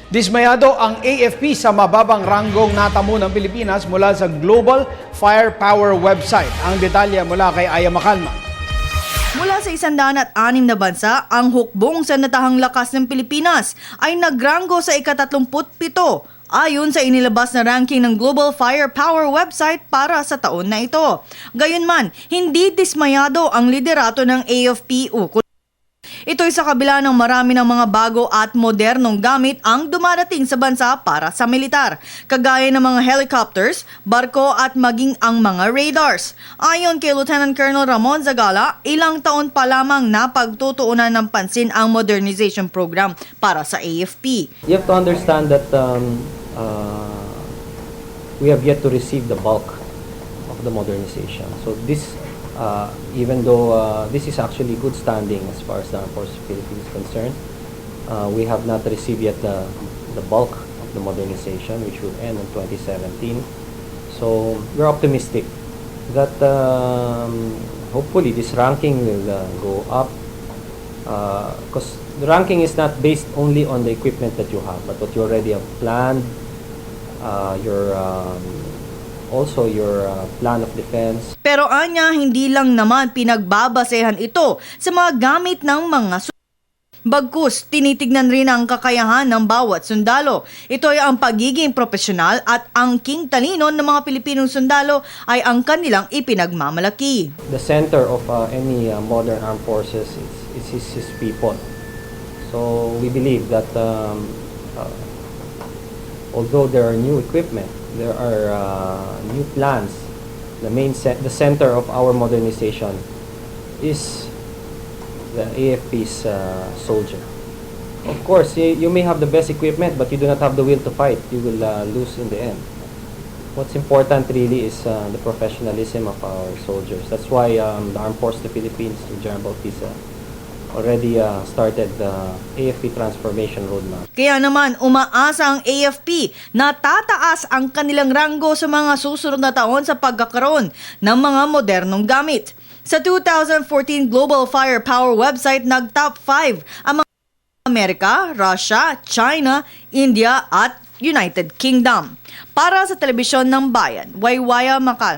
Dismayado ang AFP sa mababang ranggong natamo ng Pilipinas mula sa Global Firepower website. Ang detalye mula kay Aya Macalma. Mula sa 106 na bansa, ang hukbong sa natahang lakas ng Pilipinas ay nagranggo sa ika-37 ayon sa inilabas na ranking ng Global Firepower website para sa taon na ito. Gayunman, hindi dismayado ang liderato ng AFP ukol. Ito'y sa kabila ng marami ng mga bago at modernong gamit ang dumarating sa bansa para sa militar, kagaya ng mga helicopters, barko at maging ang mga radars. Ayon kay Lieutenant Colonel Ramon Zagala, ilang taon pa lamang na pagtutuunan ng pansin ang modernization program para sa AFP. You have to understand that we have yet to receive the bulk of the modernization. So this even though this is actually good standing as far as the Armed Forces of the Philippines is concerned, we have not received yet the bulk of the modernization, which will end in 2017. So we're optimistic that hopefully this ranking will go up, because the ranking is not based only on the equipment that you have, but what you already have planned, also your plan of defense. Pero anya, hindi lang naman pinagbabasehan ito sa mga gamit ng mga bagkus, tinitignan rin ang kakayahan ng bawat sundalo. Ito ay ang pagiging profesional at angking talino ng mga Pilipinong sundalo ay ang kanilang ipinagmamalaki. The center of any modern armed forces is his people. So we believe that although there are new equipment, there are new plans. The center of our modernization is the AFP's soldier. Of course, you may have the best equipment, but you do not have the will to fight. You will lose in the end. What's important really is the professionalism of our soldiers. That's why the Armed Forces of the Philippines, General Bautista, already started the AFP transformation roadmap. Kaya naman umaasa ang AFP na tataas ang kanilang ranggo sa mga susunod na taon sa pagkakaroon ng mga modernong gamit. Sa 2014 Global Firepower website, nag-top 5 ang mga Amerika, Russia, China, India at United Kingdom. Para sa Telebisyon ng Bayan, Waywaya Macalma.